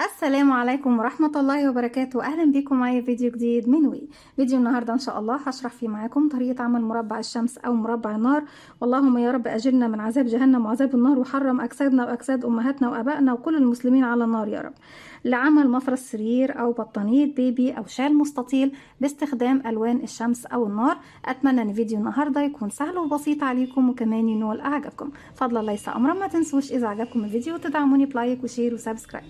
السلام عليكم ورحمة الله وبركاته. أهلا بكم معايا فيديو جديد من فيديو النهاردة إن شاء الله هشرح فيه معاكم طريقة عمل مربع الشمس أو مربع النار. اللهم يا رب أجرنا من عذاب جهنم وعذاب النار، وحرم أجسادنا وأجساد أمهاتنا وأبائنا وكل المسلمين على النار يا رب. لعمل مفرش سرير أو بطانية بيبي أو شال مستطيل باستخدام ألوان الشمس أو النار. أتمنى أن فيديو النهاردة يكون سهل وبسيط عليكم وكمان ينول أعجابكم. فضلا ليس أمرا، ما تنسوش إذا عجبكم الفيديو تدعموني بلايك وشير وسبسكرايب.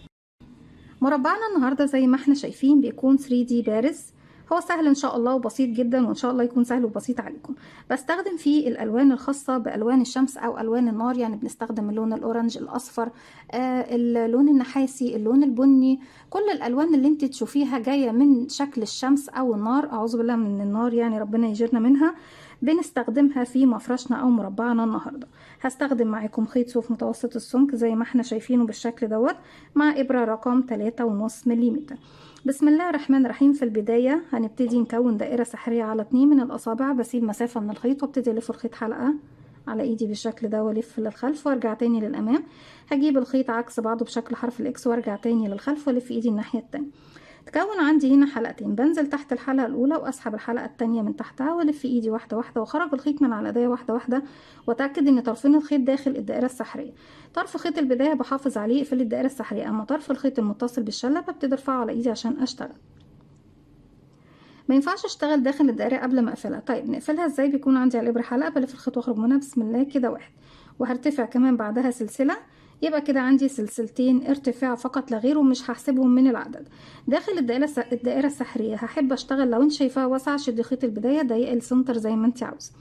مربعنا النهاردة زي ما احنا شايفين بيكون 3D بارز. هو سهل ان شاء الله وبسيط جدا، وان شاء الله يكون سهل وبسيط عليكم. بستخدم فيه الالوان الخاصة بالوان الشمس او الوان النار، يعني بنستخدم اللون الاورنج، الاصفر، اللون النحاسي، اللون البني. كل الالوان اللي انت تشوفيها جاية من شكل الشمس او النار، اعوذ بالله من النار يعني ربنا يجيرنا منها، بنستخدمها في مفرشنا او مربعنا النهارده. هستخدم معاكم خيط صوف متوسط السمك زي ما احنا شايفينه بالشكل دوت، مع ابره رقم 3.5 ملم. بسم الله الرحمن الرحيم. في البدايه هنبتدي نكون دائره سحريه على 2 من الاصابع. بسيب مسافه من الخيط وابتدي الف الخيط حلقه على ايدي بالشكل ده، والف للخلف وارجع تاني للامام. هجيب الخيط عكس بعضه بشكل حرف الاكس وارجع تاني للخلف والف ايدي الناحيه التانيه. تكون عندي هنا حلقتين، بنزل تحت الحلقة الأولى وأسحب الحلقة التانية من تحتها وألف إيدي واحدة واحدة وأخرج الخيط من على إيديا واحدة واحدة، وأتأكد إن طرفين الخيط داخل الدائرة السحرية. طرف خيط البداية بحافظ عليه يقفل الدائرة السحرية، أما طرف الخيط المتصل بالشلة ببتدي أرفعه على إيدي عشان أشتغل. ما ينفعش أشتغل داخل الدائرة قبل ما أقفلها. طيب نقفلها إزاي؟ بيكون عندي على الإبرة حلقة، بلف الخيط وأخرج منها بسم الله كده واحد، وهرتفع كمان بعدها سلسلة. يبقى كده عندي سلسلتين ارتفاع فقط لا غير، ومش هحسبهم من العدد. داخل الدائرة السحرية هحب اشتغل، لو انت شايفاها واسعة شدي خيط البداية ضيقي السنتر زي ما انت عاوزة.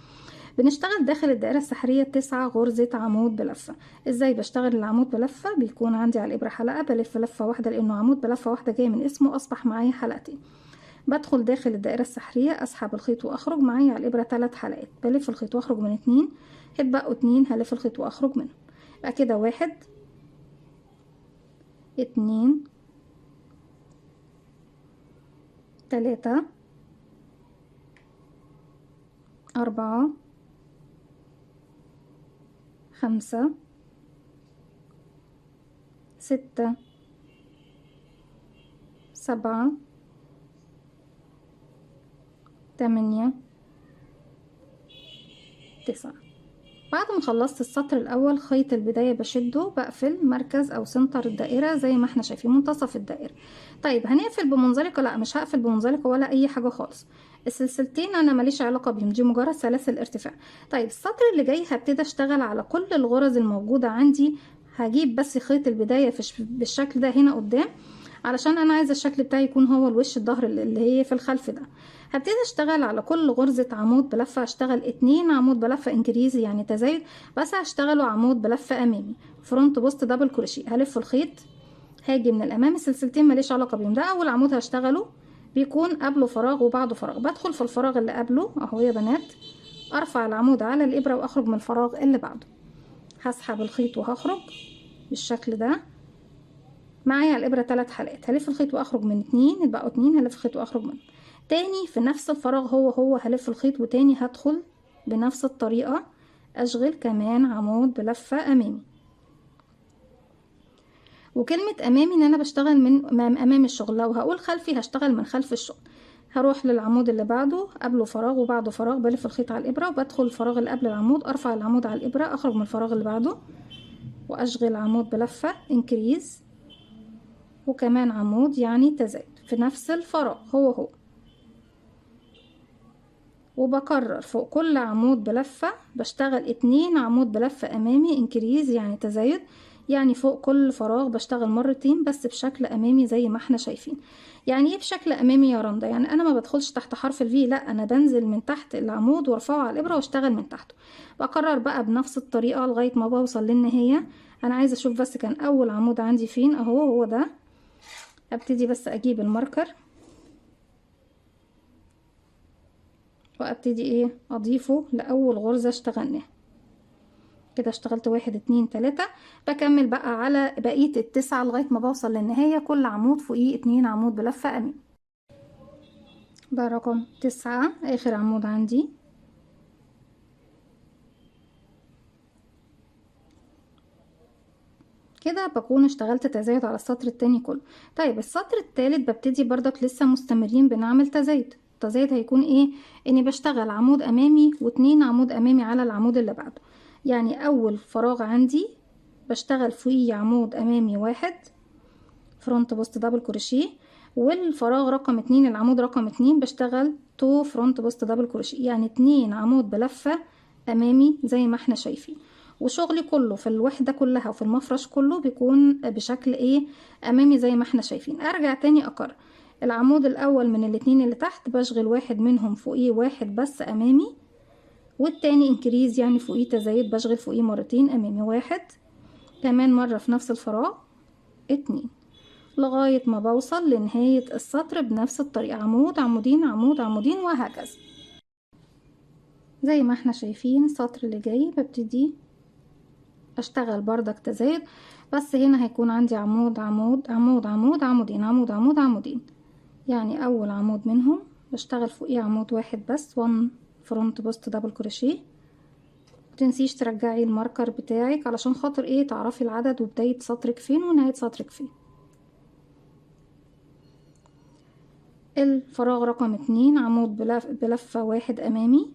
بنشتغل داخل الدائرة السحرية 9 غرزة عمود بلفة. ازاي بشتغل العمود بلفة؟ بيكون عندي على الإبرة حلقة، بلف لفة واحدة لأنه عمود بلفة واحدة جاي من اسمه، أصبح معايا حلقتين. بدخل داخل الدائرة السحرية، أسحب الخيط وأخرج، معايا على الإبرة 3 حلقات، بلف الخيط وأخرج من 2، هتبقوا 2 هلف الخيط وأخرج منهم. يبقى كده 1 2 3 4 5 6 7 8 9. بعد ما خلصت السطر الاول خيط البدايه بشده، بقفل مركز او سنتر الدائره زي ما احنا شايفين منتصف الدائره. طيب هنقفل بمنزلقه؟ لا، مش هقفل بمنزلقه ولا اي حاجه خالص. السلسلتين انا ماليش علاقه بيهم، دي مجرد سلاسل ارتفاع. طيب السطر اللي جاي هبتدي اشتغل على كل الغرز الموجوده عندي. هجيب بس خيط البدايه بالشكل ده هنا قدام، علشان انا عايزه الشكل بتاعي يكون هو الوش الظهر اللي هي في الخلف ده. هبتدي اشتغل على كل غرزة عمود بلفة، هشتغل 2 عمود بلفة انجليزي يعني تزايد، بس هشتغله عمود بلفة امامي فرونت بوست دبل كروشيه. هلف الخيط، هاجي من الامام السلسلتين ماليش علاقة بيهم، ده اول عمود هشتغله بيكون قبله فراغ وبعده فراغ، بدخل في الفراغ اللي قبله اهو يا بنات، ارفع العمود على الابرة واخرج من الفراغ اللي بعده. هسحب الخيط وهخرج بالشكل ده، معايا على الابره 3 حلقات، هلف الخيط واخرج من 2، يبقوا 2 هلف الخيط واخرج منه. تاني في نفس الفراغ هو هلف الخيط، وتاني هدخل بنفس الطريقه اشغل كمان عمود بلفه امامي. وكلمه امامي ان انا بشتغل من امام الشغل، لو هقول خلفي هشتغل من خلف الشغل. هروح للعمود اللي بعده، قبله فراغ وبعده فراغ، بلف الخيط على الابره وبدخل الفراغ اللي قبل العمود، ارفع العمود على الابره، اخرج من الفراغ اللي بعده واشغل عمود بلفه انكريز، وكمان عمود يعني تزايد في نفس الفراغ هو. وبكرر فوق كل عمود بلفة بشتغل 2 عمود بلفة امامي انكريز يعني تزايد، يعني فوق كل فراغ بشتغل مرتين بس بشكل امامي زي ما احنا شايفين. يعني ايه بشكل امامي يا رندا؟ يعني انا ما بدخلش تحت حرف الفي، لا انا بنزل من تحت العمود وارفعه على الابره واشتغل من تحته. بكرر بقى بنفس الطريقه لغايه ما بوصل للنهايه. انا عايزه اشوف بس كان اول عمود عندي فين، اهو هو ده. ابتدي بس اجيب الماركر وابتدي ايه اضيفه لاول غرزة اشتغلناها. كده اشتغلت 1 2 3. بكمل بقى على بقية ال9 لغاية ما بوصل للنهاية، كل عمود فوقيه 2 عمود بلفة امين. ده رقم 9 اخر عمود عندي. كده بكون اشتغلت تزايد على السطر التاني كله. طيب السطر التالت ببتدي بردك لسه مستمرين بنعمل تزايد. التزايد هيكون ايه؟ اني بشتغل عمود امامي واتنين عمود امامي على العمود اللي بعده. يعني اول فراغ عندي بشتغل فوقيه عمود امامي واحد فرونت بوست دبل كروشيه، والفراغ رقم اتنين العمود رقم اتنين بشتغل تو فرونت بوست دبل كروشيه، يعني اتنين عمود بلفة امامي زي ما احنا شايفين. وشغلي كله في الوحدة كلها وفي المفرش كله بيكون بشكل ايه؟ امامي زي ما احنا شايفين. ارجع تاني اكرر العمود الاول من الاتنين اللي تحت بشغل واحد منهم فوقيه واحد بس امامي، والتاني انكريز يعني فوقيه تزايد بشغل فوقيه مرتين امامي، واحد كمان مرة في نفس الفراغ اتنين، لغاية ما بوصل لنهاية السطر بنفس الطريقة، عمود عمودين عمود عمودين وهكذا. زي ما احنا شايفين السطر اللي جاي ببتدي اشتغل بردك تزايد، بس هنا هيكون عندي عمود عمود عمود عمود عمودين عمود عمود عمودين، يعني اول عمود منهم بشتغل فوقيه عمود واحد بس 1 فرونت بوست دبل كروشيه. متنسيش ترجعي الماركر بتاعك علشان خاطر ايه؟ تعرفي العدد وبداية سطرك فين ونهاية سطرك فين. الفراغ رقم اتنين عمود بلفة واحد امامي،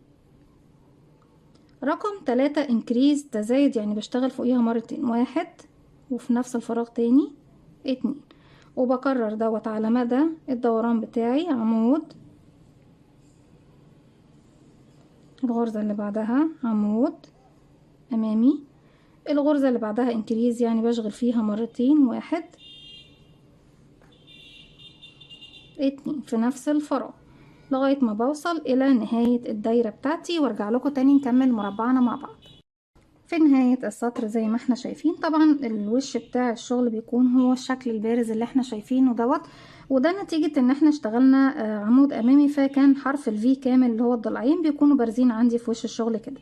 رقم تلاتة انكريز تزايد يعني بشتغل فوقيها مرتين، واحد وفي نفس الفراغ تاني اتنين، وبكرر دوت على مدى الدوران بتاعي. عمود، الغرزة اللي بعدها عمود امامي، الغرزة اللي بعدها انكريز يعني بشغل فيها مرتين، واحد اتنين في نفس الفراغ لغاية ما بوصل الى نهاية الدايرة بتاعتي، وارجع لكم تاني نكمل مربعنا مع بعض. في نهاية السطر زي ما احنا شايفين طبعا الوش بتاع الشغل بيكون هو الشكل البارز اللي احنا شايفينه دوت، وده نتيجة ان احنا اشتغلنا عمود امامي، فكان حرف الفي كامل اللي هو الضلعين بيكونوا بارزين عندي في وش الشغل كده.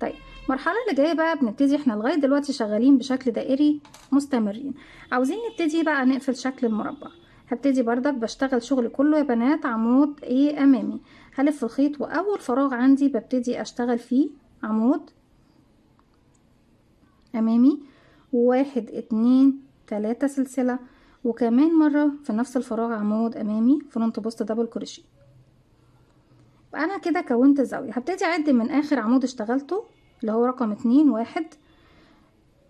طيب المرحلة اللي جاية بقى بنبتدي، احنا لغاية دلوقتي شغالين بشكل دائري مستمرين، عاوزين نبتدي بقى نقفل شكل المربع. هبتدي بردك بشتغل شغل كله يا بنات عمود ايه امامي، هلف الخيط واول فراغ عندي ببتدي اشتغل فيه عمود امامي، واحد اتنين تلاتة سلسلة، وكمان مرة في نفس الفراغ عمود امامي فرونت بوست دبل كروشيه. انا كده كونت زاوية، هبتدي اعد من اخر عمود اشتغلته اللي هو رقم اتنين واحد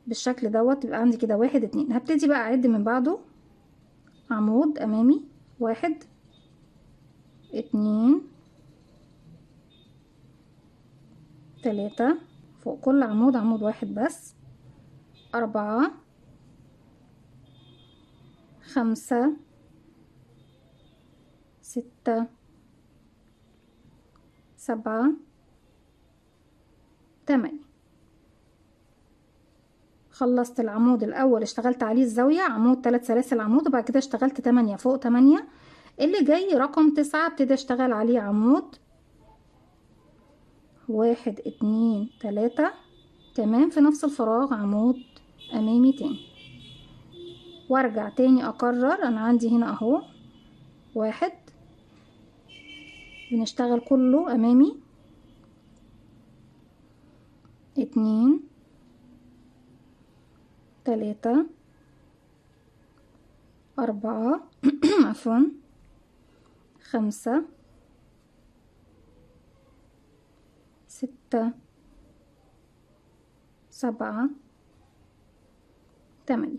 بالشكل دوت، يبقى عندي كده واحد اتنين. هبتدي بقى اعد من بعده عمود امامي، واحد اتنين تلاتة، فوق كل عمود عمود واحد بس، اربعة خمسة ستة سبعة تمانية. خلصت العمود الاول اشتغلت عليه الزاوية عمود 3 سلاسل عمود، وبعد كده اشتغلت 8 فوق 8. اللي جاي رقم 9 ابتدي اشتغل عليه عمود واحد اتنين تلاتة، كمان في نفس الفراغ عمود امامي تاني، وارجع تاني اكرر. انا عندي هنا اهو واحد بنشتغل كله امامي، اتنين تلاتة اربعة عفوا خمسة ستة سبعة تمانية.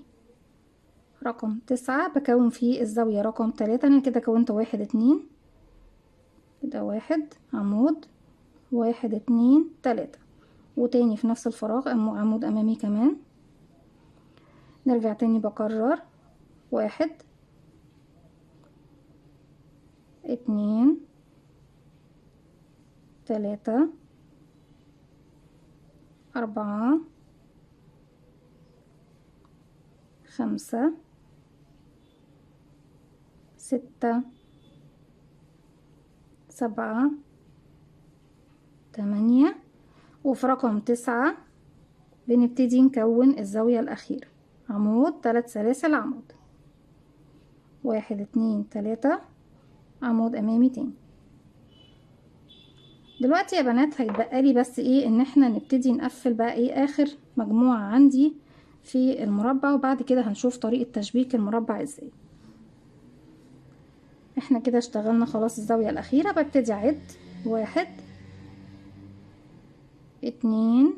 رقم 9 بكون فيه الزاوية رقم 3. انا كده كونت واحد اتنين، كده واحد عمود واحد اتنين تلاتة، وتاني في نفس الفراغ عمود امامي كمان. نرجع تاني بكرر واحد اتنين تلاتة اربعة خمسة ستة سبعة تمانية، وفي رقم 9 بنبتدي نكون الزاوية الأخيرة عمود 3 سلاسل عمود، واحد اتنين تلاتة عمود أمامي تاني. دلوقتي يا بنات هيتبقى لي بس ايه، ان احنا نبتدي نقفل بقى ايه اخر مجموعة عندي في المربع، وبعد كده هنشوف طريقة تشبيك المربع ازاي. احنا كده اشتغلنا خلاص الزاوية الأخيرة. ببتدي أعد 1 2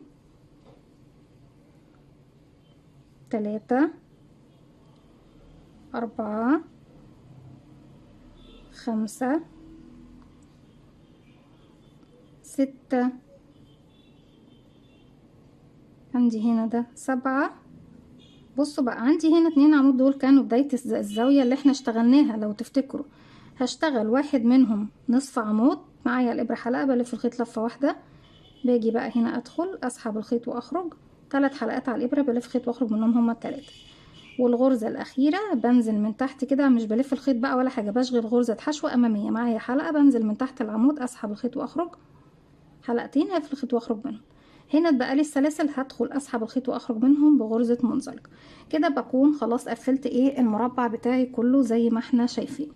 3 4 5 6 عندي هنا ده 7. بصوا بقى عندي هنا 2 عمود، دول كانوا بداية الزاوية اللي احنا اشتغلناها لو تفتكروا. هشتغل واحد منهم نصف عمود، معايا الإبرة حلقة بلف الخيط لفة واحدة، باجي بقى هنا أدخل أسحب الخيط وأخرج 3 حلقات على الإبرة، بلف خيط وأخرج منهم هما ال3. والغرزة الأخيرة بنزل من تحت كده، مش بلف الخيط بقى ولا حاجة، بشغل غرزة حشو أمامية، معايا حلقة بنزل من تحت العمود أسحب الخيط وأخرج حلقتين، ألف الخيط وأخرج منهم. هنا اتبقى لي السلاسل، هدخل أسحب الخيط وأخرج منهم بغرزة منزلق. كده بكون خلاص قفلت المربع بتاعي كله زي ما احنا شايفين.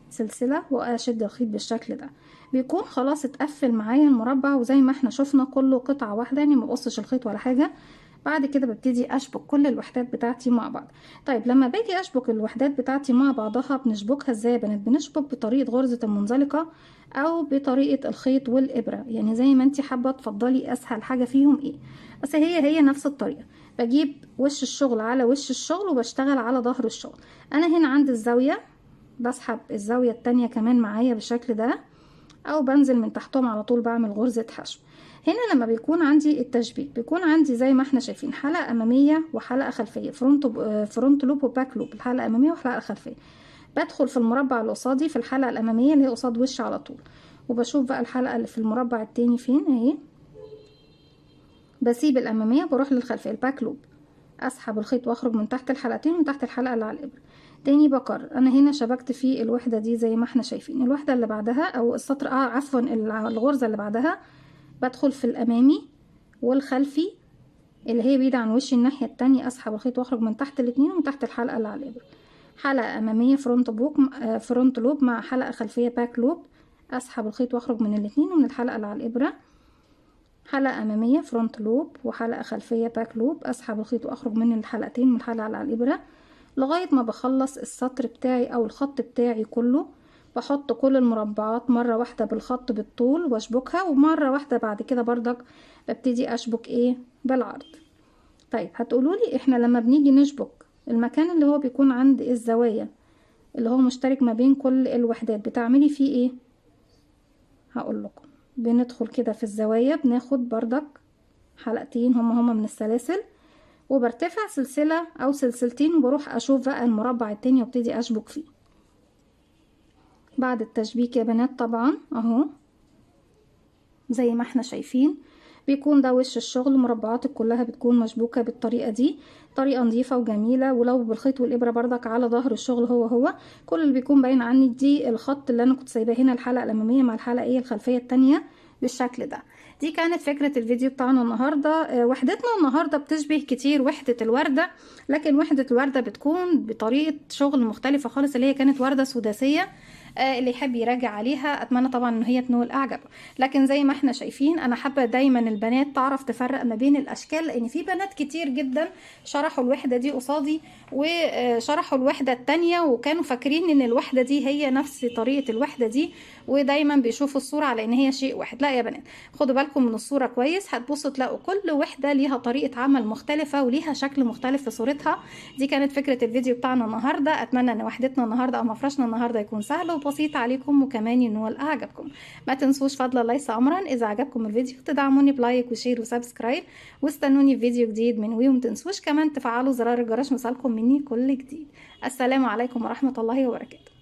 سلسلة وأشد الخيط بالشكل ده، بيكون خلاص اتقفل معايا المربع، وزي ما احنا شفنا كله قطعة واحدة، يعني مبقصش الخيط ولا حاجة. بعد كده ببتدي اشبك كل الوحدات بتاعتي مع بعض. طيب لما باجي اشبك الوحدات بتاعتي مع بعضها بنشبكها ازاي يا بنات؟ بنشبك بطريقة غرزة المنزلقة او بطريقة الخيط والابرة، يعني زي ما انتي حابة تفضلي اسهل حاجة فيهم بس هي نفس الطريقة. بجيب وش الشغل على وش الشغل وبشتغل على ظهر الشغل. انا هنا عند الزاوية بسحب الزاوية التانية كمان معايا بالشكل ده، او بنزل من تحتهم على طول بعمل غرزة حشو. هنا لما بيكون عندي التشبيك بيكون عندي زي ما احنا شايفين حلقة امامية وحلقة خلفية، فرونت لوب وباك لوب، الحلقة امامية وحلقة خلفية. بدخل في المربع اللي قصادي في الحلقة الامامية اللي هي قصاد وش على طول، وبشوف بقى الحلقة اللي في المربع التاني فين اهي، بسيب الامامية بروح للخلفية الباك لوب، اسحب الخيط واخرج من تحت الحلقتين ومن تحت الحلقة اللي على الابرة. تاني بكرر، انا هنا شبكت في الوحدة دي زي ما احنا شايفين. الوحدة اللي بعدها او السطر عفوا الغرزة اللي بعدها بدخل في الامامي والخلفي اللي هي بعيدة عن وشي الناحية التانية، اسحب الخيط واخرج من تحت الاتنين ومن تحت الحلقة اللي على الابرة. حلقة امامية فرونت لوب مع حلقة خلفية باك لوب، اسحب الخيط واخرج من الاتنين ومن الحلقة اللي على الابرة. حلقة امامية فرونت لوب وحلقة خلفية باك لوب، اسحب الخيط واخرج من الحلقتين من الحلقة اللي على الابرة لغاية ما بخلص السطر بتاعي او الخط بتاعي كله. بحط كل المربعات مرة واحدة بالخط بالطول واشبكها، ومرة واحدة بعد كده بردك ببتدي اشبك بالعرض. طيب هتقولولي احنا لما بنيجي نشبك المكان اللي هو بيكون عند الزوايا اللي هو مشترك ما بين كل الوحدات بتعملي فيه هقول لكم. بندخل كده في الزوايا بناخد بردك حلقتين هما من السلاسل، وبرتفع سلسلة او سلسلتين وبروح اشوف بقى المربع التاني وابتدي اشبك فيه. بعد التشبيك يا بنات طبعا اهو زي ما احنا شايفين بيكون ده وش الشغل، مربعاتك كلها بتكون مشبوكة بالطريقة دي، طريقة نظيفة وجميلة. ولو بالخيط والإبرة بردك على ظهر الشغل هو كل اللي بيكون باين عني دي الخط اللي انا كنت سايباه هنا، الحلقة الأمامية مع الحلقة الخلفية التانية بالشكل ده. دي كانت فكرة الفيديو بتاعنا النهاردة. وحدتنا النهاردة بتشبه كتير وحدة الوردة، لكن وحدة الوردة بتكون بطريقة شغل مختلفة خالص، اللي هي كانت وردة سداسية. اللي يحب يراجع عليها اتمنى طبعا ان هي تنول اعجابه. لكن زي ما احنا شايفين انا حابه دايما البنات تعرف تفرق ما بين الاشكال، لان في بنات كتير جدا شرحوا الوحده دي قصادي وشرحوا الوحده التانية وكانوا فاكرين ان الوحده دي هي نفس طريقه الوحده دي، ودايما بيشوفوا الصوره على ان هي شيء واحد. لا يا بنات، خدوا بالكم من الصوره كويس، هتبصوا تلاقوا كل وحده ليها طريقه عمل مختلفه وليها شكل مختلف في صورتها. دي كانت فكره الفيديو بتاعنا النهارده. اتمنى ان وحدتنا النهارده او مفرشنا النهارده يكون سهل وبسيط عليكم وكمان ينول اعجابكم. ما تنسوش فضلا ليس امرا اذا عجبكم الفيديو تدعموني بلايك وشير وسبسكرايب، واستنوني في فيديو جديد من وما تنسوش كمان تفعلوا زرار الجرس ليصلكم مني كل جديد. السلام عليكم ورحمه الله وبركاته.